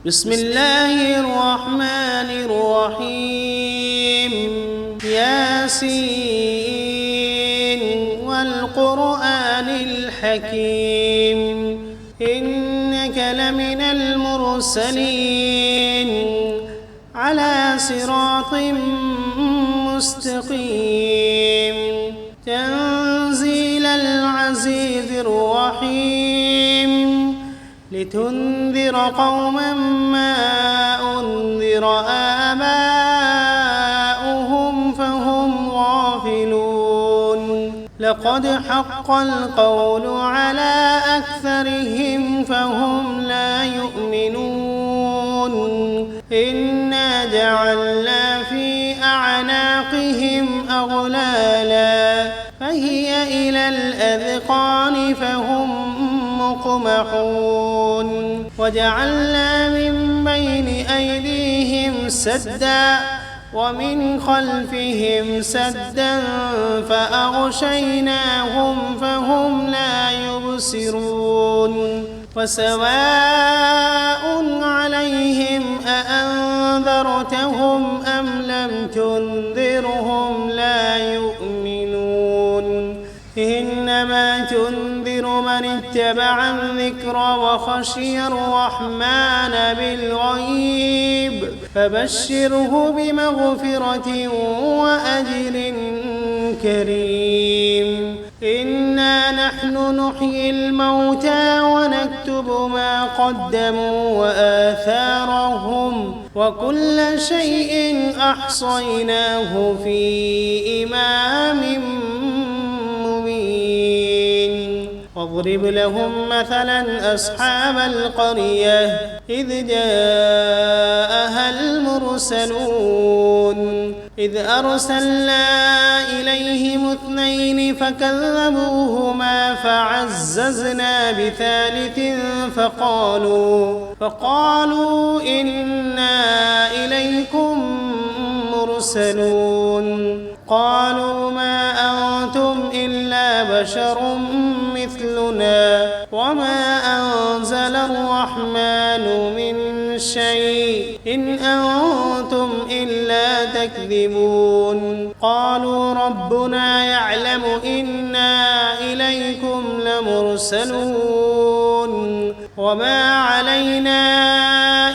بسم الله الرحمن الرحيم ياسين والقرآن الحكيم إنك لمن المرسلين على صراط مستقيم تنزيل العزيز الرحيم لتنذر قوما ما أنذر آباؤهم فهم غافلون لقد حق القول على أكثرهم فهم لا يؤمنون إنا جعلنا في أعناقهم أغلالا فهي إلى الأذقان فهم مقمحون وجعلنا من بين أيديهم سدا ومن خلفهم سدا فأغشيناهم فهم لا يبصرون وسواء عليهم أأنذرتهم أم لم تنذرهم لا يؤمنون إنما تنذر من اتبع الذكر وخشي الرحمن بالغيب فبشره بمغفرة وأجر كريم إنا نحن نحيي الموتى ونكتب ما قدموا وآثارهم وكل شيء أحصيناه في إمام واضرب لهم مثلا أصحاب القرية إذ جاءها المرسلون إذ أرسلنا إليهم 2 فكذبوهما فعززنا بثالث فقالوا إنا إليكم مرسلون قالوا ما أنتم إلا بشر مثلنا وما أنزل الرحمن من شيء إن أنتم إلا تكذبون قالوا ربنا يعلم إنا إليكم لمرسلون وما علينا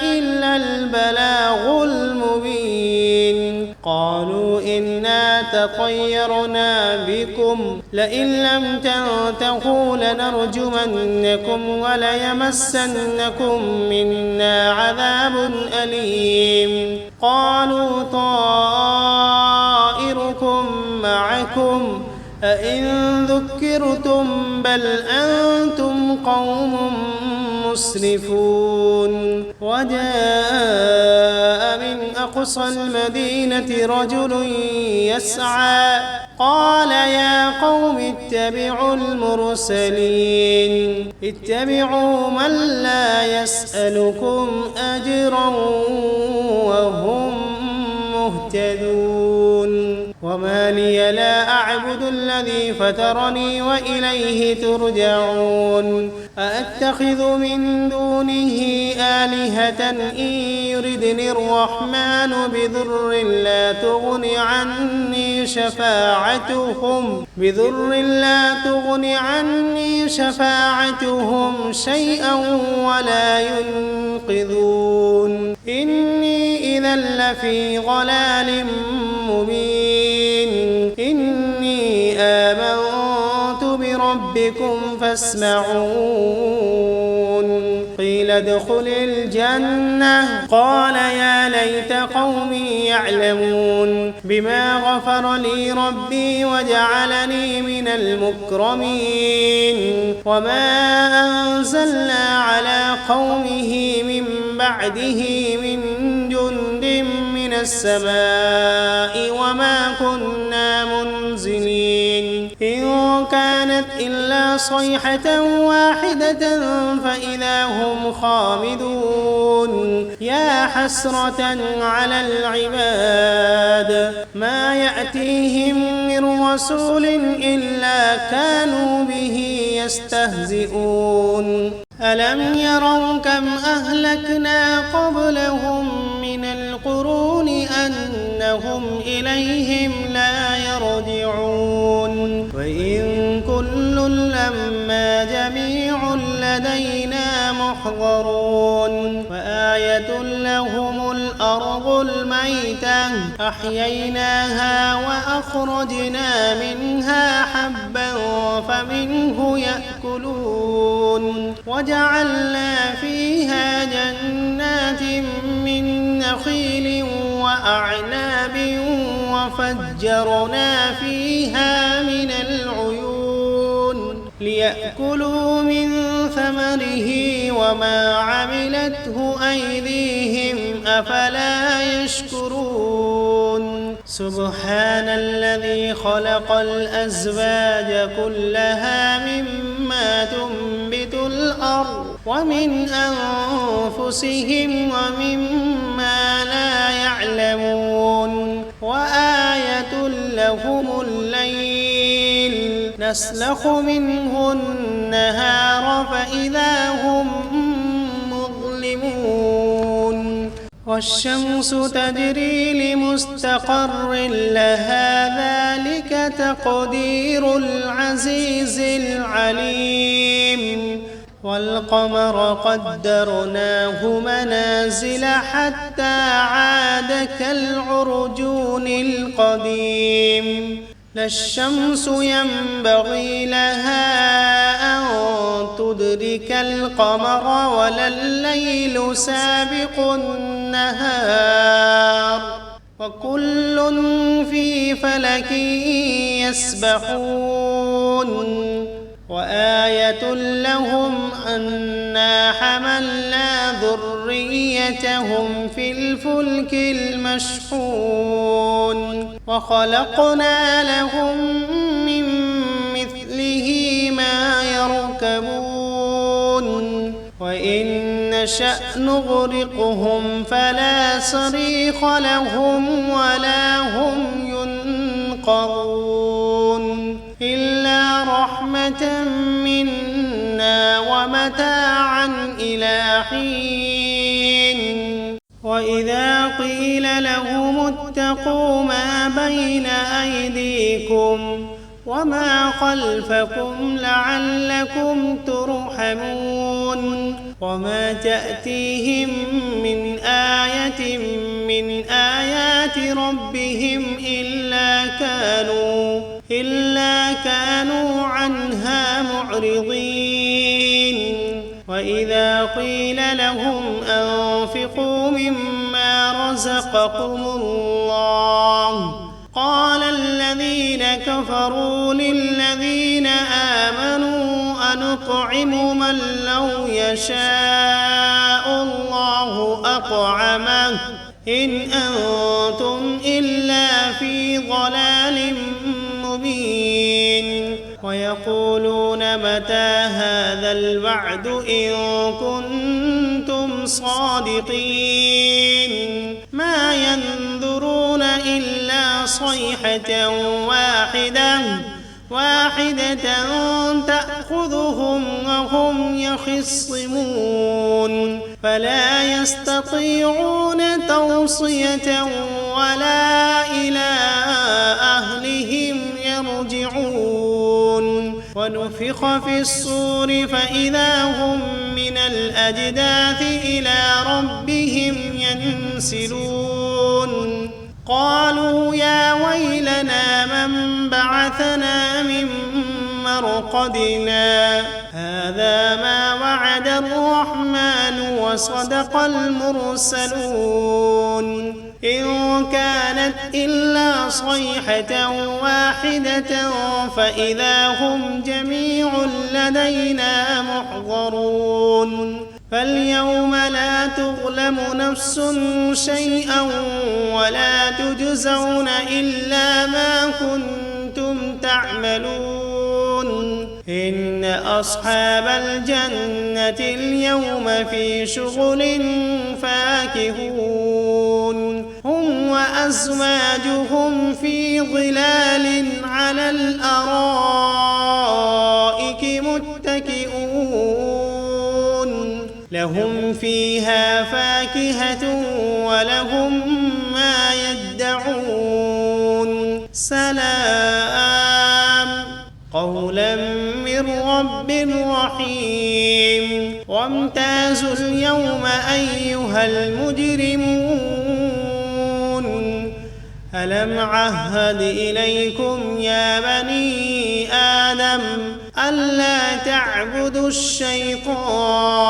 إلا البلاغ المبين قالوا إنا تطيرنا بكم لئن لم تنتهوا لنرجمنكم وليمسنكم منا عذاب أليم قالوا طائركم معكم أئن ذكرتم بل أنتم قوم مسرفون وجاء من أقصى المدينة رجل يسعى قال يا قوم اتبعوا المرسلين اتبعوا من لا يسألكم أجرا وهم مهتدون وما لي لا أعبد الذي فطرني وإليه ترجعون أأتخذ من دونه آلهة إن يردني الرحمن بضر لا تغن عني شفاعتهم شيئا ولا ينقذون إني إذا لفي ضلال مبين إني آمنت بربكم فاسمعون قيل ادخل الجنة قال يا ليت قومي يعلمون بما غفر لي ربي وجعلني من المكرمين وما أنزلنا على قومه من بعده من جند من السماء وما كنا منزلين إن كانت إلا صيحة واحدة فإذا هم خامدون يا حسرة على العباد ما يأتيهم من رسول إلا كانوا به يستهزئون ألم يروا كم أهلكنا قبلهم من القرون أنهم إليهم لا يرجعون وإن كل لما جميع لدينا محضرون وآية لهم الأرض الميتة أحييناها وأخرجنا منها حبا فمنه يأكلون وجعلنا فيها جنات من نخيل وأعناب وفجرنا فيها من العيون ليأكلوا من ثمره وما عملته أيديهم أفلا يشكرون سبحان الذي خلق الأزواج كلها مما تنبت الأرض ومن أنفسهم ومما لا يعلمون وآية لهم الليل نسلخ منه النهار فإذا هم مظلمون والشمس تجري لمستقر لها ذلك تقدير العزيز العليم والقمر قدرناه منازل حتى عاد كالعرجون القديم لا الشمس ينبغي لها أن تدرك القمر ولا الليل سابق النهار وكل في فلك يسبحون وآية لهم أنا حملنا ذريتهم في الفلك المشحون وخلقنا لهم من مثله ما يركبون وإن نشأ نغرقهم فلا صريخ لهم ولا هم ينقذون إلا رحمة منا ومتاعا إلى حين وإذا قيل لهم اتقوا ما بين أيديكم وما خلفكم لعلكم ترحمون وما تأتيهم من آية من آيات ربهم إلا كانوا عنها معرضين وإذا قيل لهم أنفقوا مما رزقكم الله قال الذين كفروا للذين آمنوا أنطعم من لو يشاء الله أطعمه إن أنتم إلا في ضلال مبين ويقولون متى هذا الوعد إن كنتم صادقين ما ينظرون إلا صيحة واحدة تأخذهم وهم يخصمون فلا يستطيعون توصية ولا إلى أهلهم يرجعون ونفخ في الصور فإذا هم من الأجداث إلى ربهم ينسلون قالوا يا ويلنا من بعثنا من مرقدنا هذا ما وعد الرحمن وصدق المرسلون إن كانت إلا صيحة واحدة فإذا هم جميع لدينا محضرون فاليوم لا تظلم نفس شيئا ولا تجزون إلا ما كنتم تعملون إن أصحاب الجنة اليوم في شغل فاكهون هم وأزواجهم في ظلال على الأرائك متكئون فيها فاكهة ولهم ما يدعون سلام قولا من رب رحيم وامتازوا اليوم أيها المجرمون ألم عهد إليكم يا بني آدم ألا تعبدوا الشيطان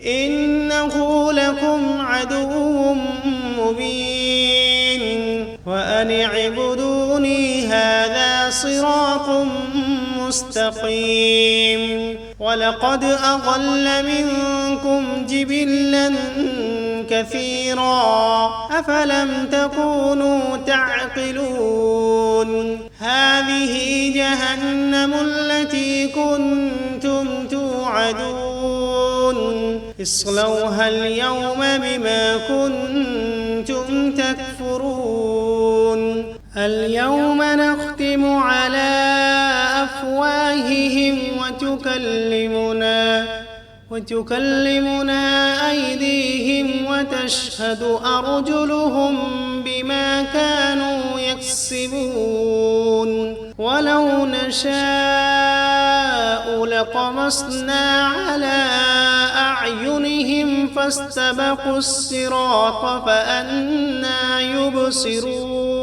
إنه لكم عدو مبين وأن اعبدوني هذا صراط مستقيم ولقد أضل منكم جبلا كثيرا أفلم تكونوا تعقلون هذه جهنم التي كنتم توعدون اصلوها اليوم بما كنتم تكفرون اليوم نختم على أفواههم وتكلمنا أيديهم وتشهد أرجلهم بما كانوا يكسبون ولو نشاء لطمسنا على أعينهم فاستبقوا الصراط فأنى يبصرون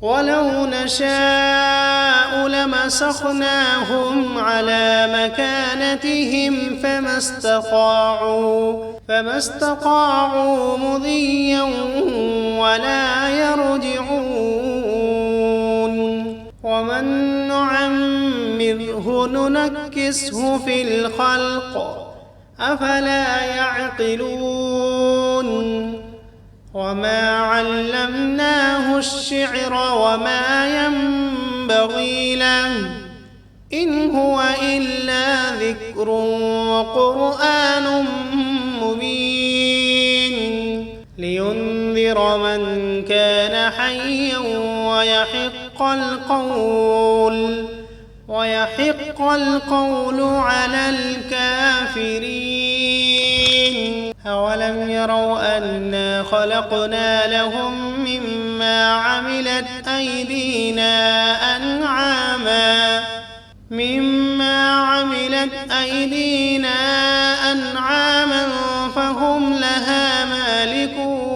ولو نشاء لمسخناهم على مكانتهم فما استطاعوا مضيا ولا يرجعون ومن نعمره ننكسه في الخلق أفلا يعقلون وما علمناه الشعر وما ينبغي له إن هو إلا ذكر وقرآن مبين لينذر من كان حيا ويحق القول على الكافرين أولم يروا أنا خلقنا لهم مما عملت أيدينا أنعاما فهم لها مالكون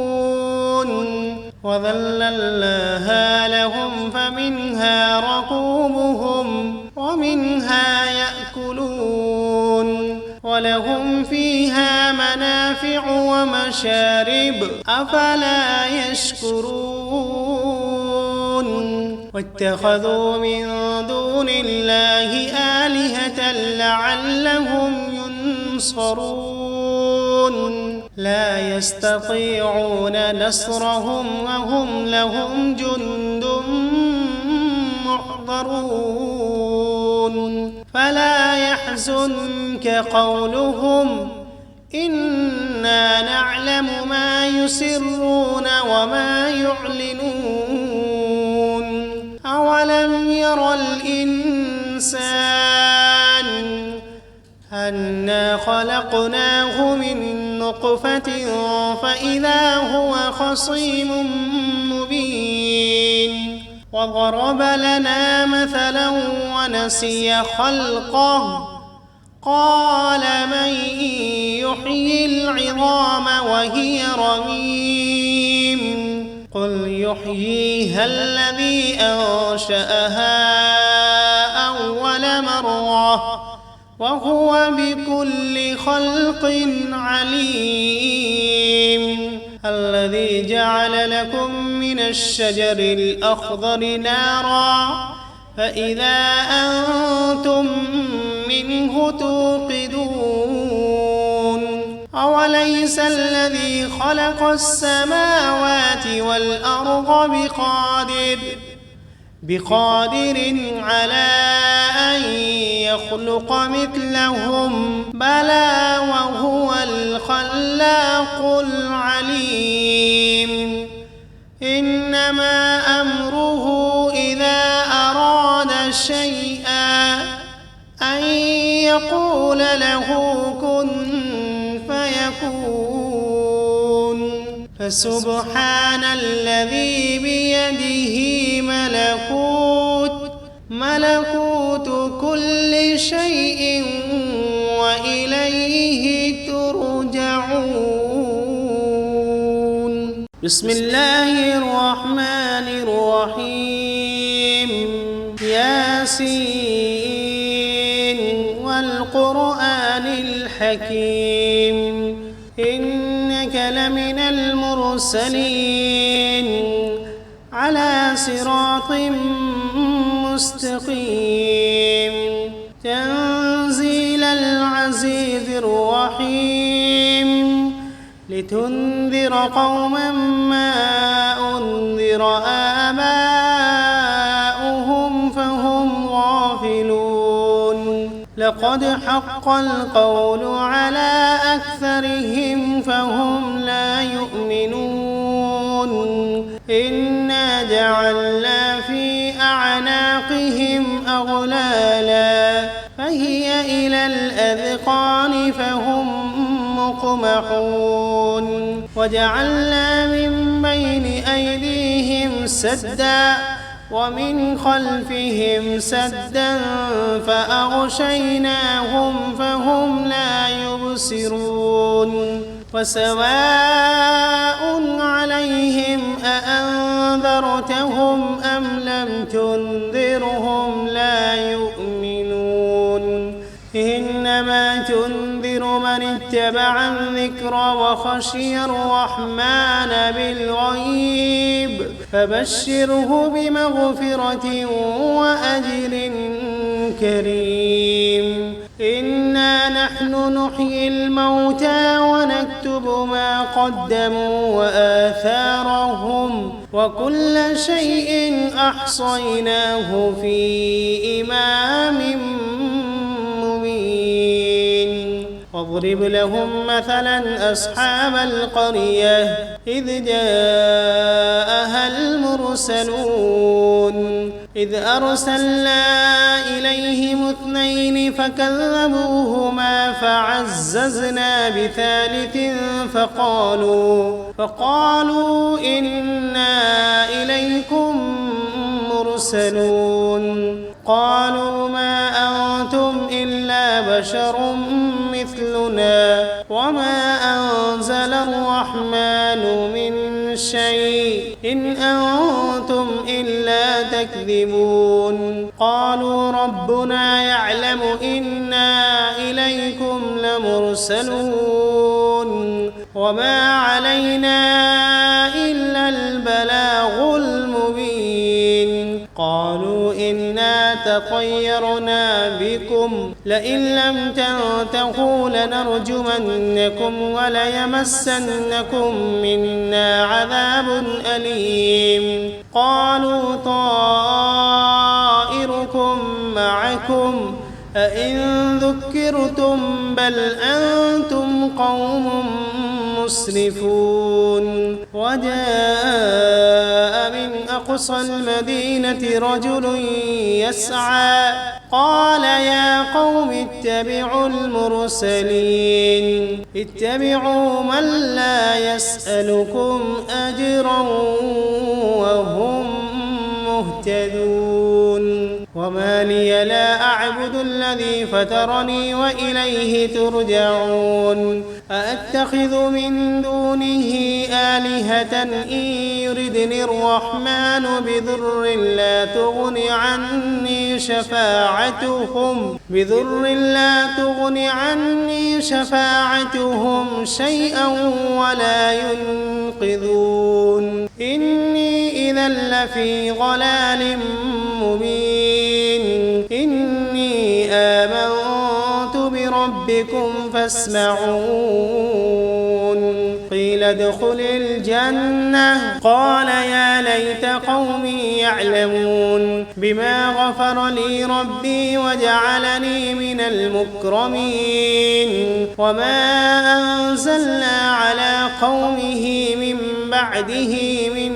وذللناها لهم فمنها ركوبهم ومنها يأكلون ولهم فيها منافع ومشارب أفلا يشكرون واتخذوا من دون الله آلهة لعلهم ينصرون لا يستطيعون نصرهم وهم لهم جند محضرون فلا يحزنك قولهم إنا نعلم ما يسرون وما يعلنون أولم ير الإنسان أنا خلقناه من نطفة فإذا هو خصيم مبين وضرب لنا مثلا ونسي خلقه قال من يحيي العظام وهي رميم قل يحييها الذي أنشأها أول مرة وهو بكل خلق عليم الذي جعل لكم من الشجر الأخضر نارا فإذا أنتم منه توقدون أوليس الذي خلق السماوات والأرض بقادر على أن يخلق مثلهم بلى وهو الخلاق العليم إنما أمره إذا أراد شيئا أن يقول له كن فسبحان الذي بيده ملكوت كل شيء وإليه ترجعون. بسم الله الرحمن الرحيم. ياسين والقرآن الحكيم إنك لمن المرسلين على صراط مستقيم تنزيل العزيز الرحيم لتنذر قوما ما أنذر آباؤهم فهم غافلون لقد حق القول على أكثرهم فهم لا يؤمنون إنا جعلنا في أعناقهم أغلالا فهي إلى الأذقان فهم مقمحون وجعلنا من بين أيديهم سدا ومن خلفهم سدا فأغشيناهم فهم لا يبصرون وسواء عليهم أأنذرتهم أم لم تنذرهم لا يؤمنون إنما تنذر من اتبع الذكر وخشي الرحمن بالغيب فبشره بمغفرة وأجر كريم إنا نحن نحيي الموتى ونكتب ما قدموا وآثارهم وكل شيء أحصيناه في إمام مبين واضرب لهم مثلا أصحاب القرية إذ جاءها المرسلون إذ أرسلنا إليهم 2 فكذبوهما فعززنا بثالث فقالوا إنا إليكم مرسلون قالوا ما أنتم إلا بشر مثلنا وما أنزل الرحمن من شيء إن أنتم إلا تكذبون قالوا ربنا يعلم إنا إليكم لمرسلون وما علينا إلا البلاغ المبين قالوا إنا تطيرنا بكم لئن لم تنتهوا لنرجمنكم وليمسنكم منا عذاب أليم قالوا طائركم معكم أئن ذكرتم بل أنتم قوم مسرفون وجاء من أقصى المدينة رجل يسعى قال يا قوم اتبعوا المرسلين اتبعوا من لا يسألكم أجرا وهم مهتدون وما لي لا أعبد الذي فطرني وإليه ترجعون أأتخذ من دونه آلهة إن يردني الرحمن بضر لا تغن عني شفاعتهم شيئا ولا ينقذون إني إذا لفي ضلال مبين إني آمنت بربكم فاسمعون قيل ادخل الجنة قال يا ليت قومي يعلمون بما غفر لي ربي وجعلني من المكرمين وما أنزلنا على قومه من بعده من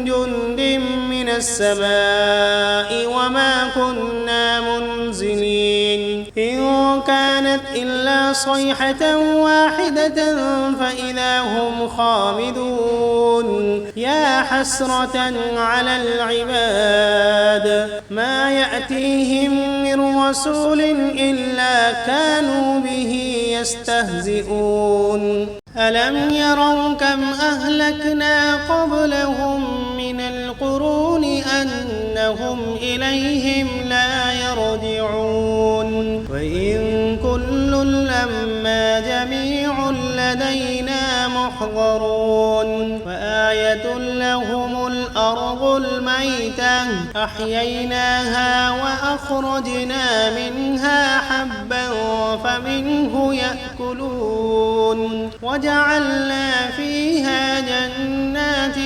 جند من السماء وما كنا منزلين إن كانت إلا صيحة واحدة فإذا هم خامدون يا حسرة على العباد ما يأتيهم من رسول إلا كانوا به يستهزئون ألم يروا كم أهلكنا قبلهم من القرون أنهم إليهم لا يرجعون وإن كل لما جميع لدينا محضرون وآية لهم الأرض الميتة أحييناها وأخرجنا منها حبا فمنه يأكلون وجعلنا فيها جنات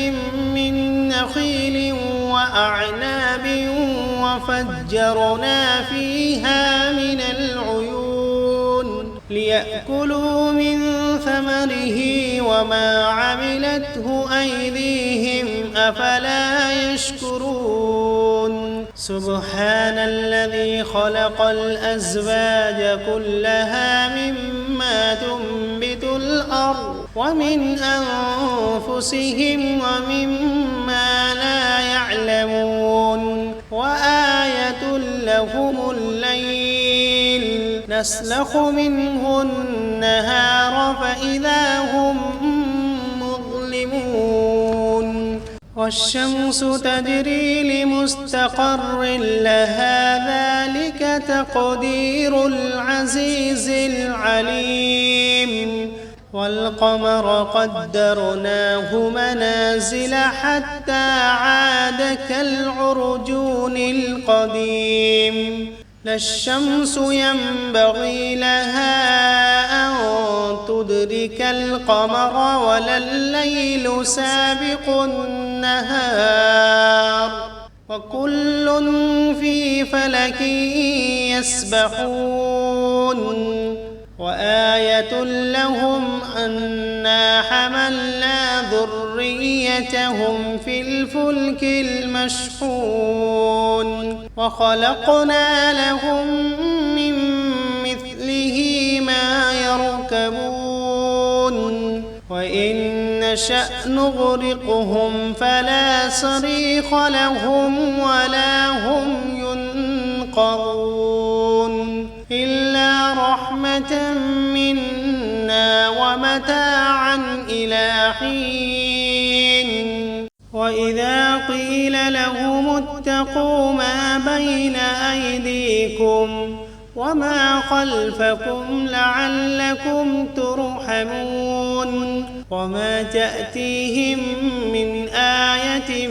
من نخيل وأعناب وفجرنا فيها من العيون ليأكلوا من ثمره وما عملته أيديهم أفلا يشكرون سبحان الذي خلق الأزواج كلها مما تنبت الأرض ومن أنفسهم ومما لا يعلمون وآية لهم الليل نسلخ منه النهار فإذا هم مظلمون والشمس تجري لمستقر لها ذلك تقدير العزيز العليم والقمر قدرناه منازل حتى عاد كالعرجون القديم لا الشمس ينبغي لها أن تدرك القمر ولا الليل سابق النهار وكل في فلك يسبحون وآية لهم أنا حملنا ذريتهم في الفلك المشحون وخلقنا لهم من مثله ما يركبون وإن نشأ نغرقهم فلا صريخ لهم ولا هم ينقذون إلا رحمة منا ومتاعا إلى حين وإذا قيل لهم اتقوا ما بين أيديكم وما خلفكم لعلكم ترحمون وما تأتيهم من آية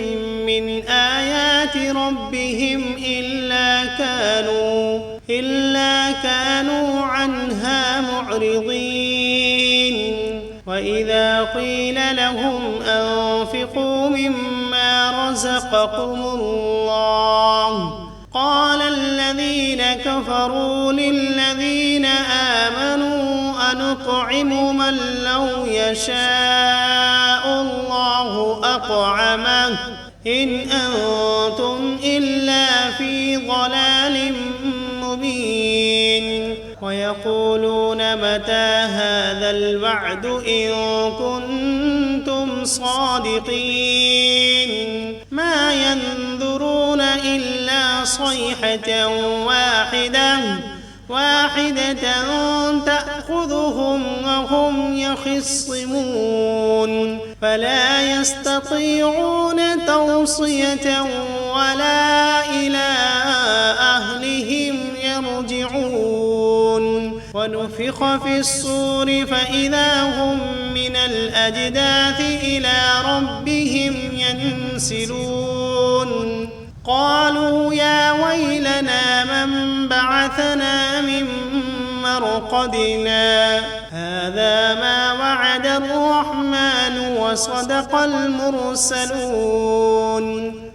من آيات ربهم إلا كانوا عنها معرضين وإذا قيل لهم أنفقوا مما رزقكم الله قال الذين كفروا للذين آمنوا أنطعم من لو يشاء الله أطعمه إن أنتم إلا في ضلال مبين ويقولون متى هذا الوعد إن كنتم صادقين ما ينظرون إلا صيحة واحدة تأخذهم وهم يخصمون فلا يستطيعون توصية ولا إلى أهلهم يرجعون ونفخ في الصور فإذا هم من الأجداث إلى ربهم ينسلون قالوا يا ويلنا من بعثنا من مرقدنا هذا ما وعد الرحمن وصدق المرسلون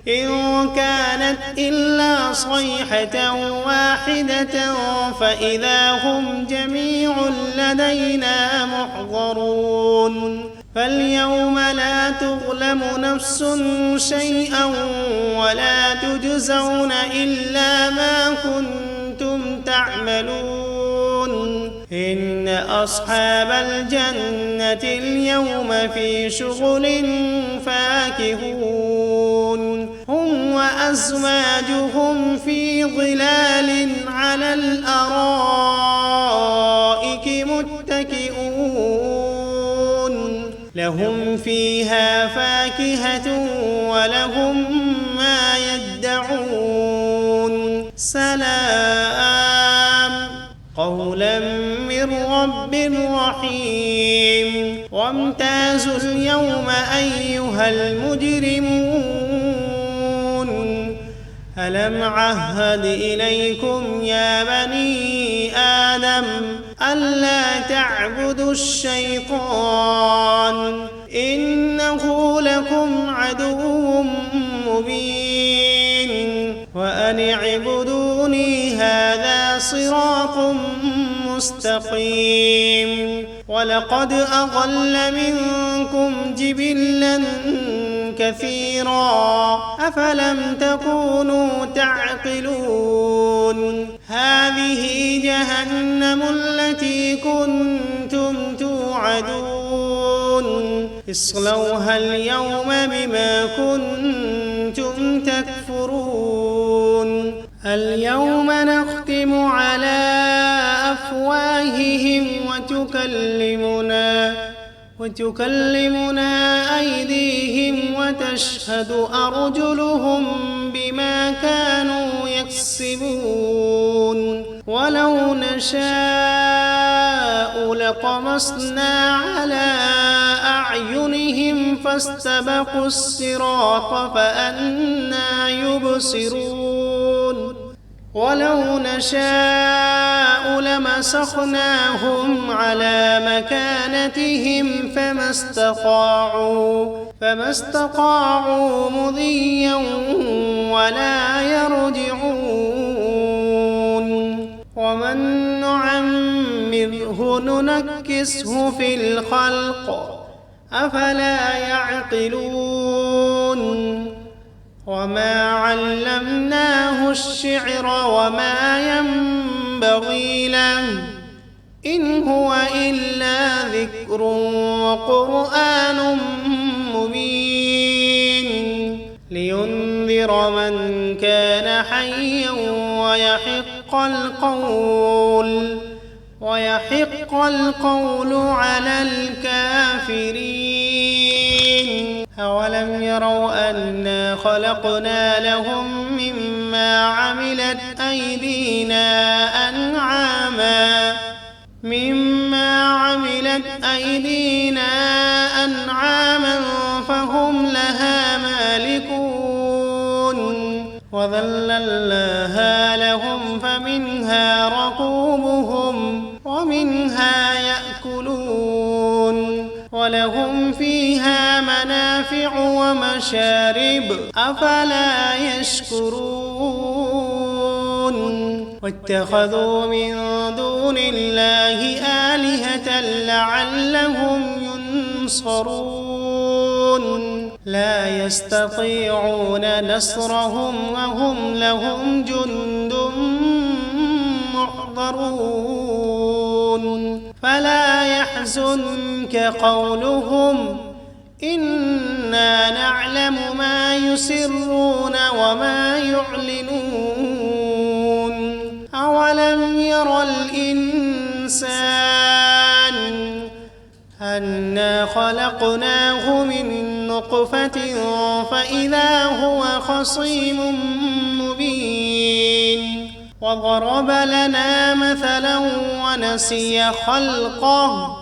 إن كانت إلا صيحة واحدة فإذا هم جميع لدينا محضرون فاليوم لا تظلم نفس شيئا ولا تجزون إلا ما كنتم تعملون إن أصحاب الجنة اليوم في شغل فاكهون هم وأزواجهم في ظلال على الأرائك متكئون لهم فيها فاكهة ولهم ما يدعون سلام قولا من رب رحيم وامتازوا اليوم أيها المجرمون ألم عهد إليكم يا بني آدم ألا تعبدوا الشيطان إنه لكم عدو مبين وأن اعبدوني هذا صراط مستقيم ولقد أضل منكم جبلا كثيرا أفلم تكونوا تعقلون هذه جهنم التي كنتم توعدون اصلوها اليوم بما كنتم تكفرون اليوم نختم على أفواههم وتكلمنا أيديهم وتشهد أرجلهم بما كانوا يكسبون ولو نشاء لطمسنا على أعينهم فاستبقوا الصراط فأنى يبصرون ولو نشاء لمسخناهم على مكانتهم فما استطاعوا مضيا ولا يرجعون ومن نعمره ننكسه في الخلق أفلا يعقلون وما علمناه الشعر وما ينبغي له إن هو إلا ذكر وقرآن مبين لينذر من كان حيا ويحق القول على الكافرين أولم يروا أنا خلقنا لهم مما عملت أيدينا أنعاما فهم لها مالكون وذللناها لهم فمنها ركوبهم ومنها يأكلون ولهم فيها منافع ومشارب أفلا يشكرون واتخذوا من دون الله آلهة لعلهم ينصرون لا يستطيعون نصرهم وهم لهم جند محضرون فلا يحزنك قولهم إنا نعلم ما يسرون وما يعلنون أولم ير الإنسان أنا خلقناه من نطفة فإذا هو خصيم مبين وضرب لنا مثلا ونسي خلقه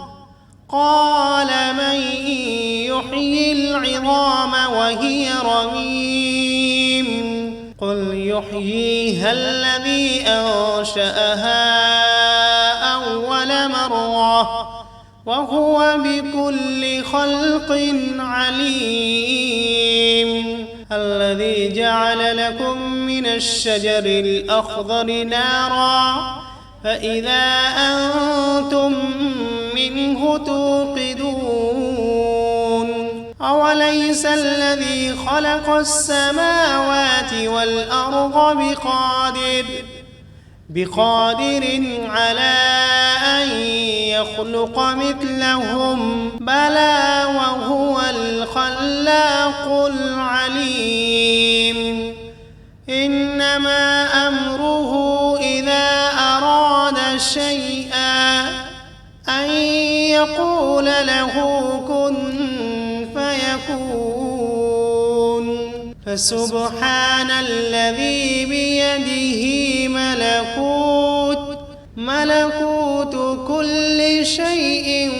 قال من يحيي العظام وهي رميم قل يحييها الذي أنشأها أول مرة وهو بكل خلق عليم الذي جعل لكم من الشجر الأخضر نارا فإذا أنتم منه توقدون أوليس الذي خلق السماوات والأرض بقادر على أن يخلق مثلهم بلى وهو الخلاق العليم إنما أمره إذا أراد شيئا أن يقول له كن فيكون فسبحان الذي بيده ملكوت كل شيء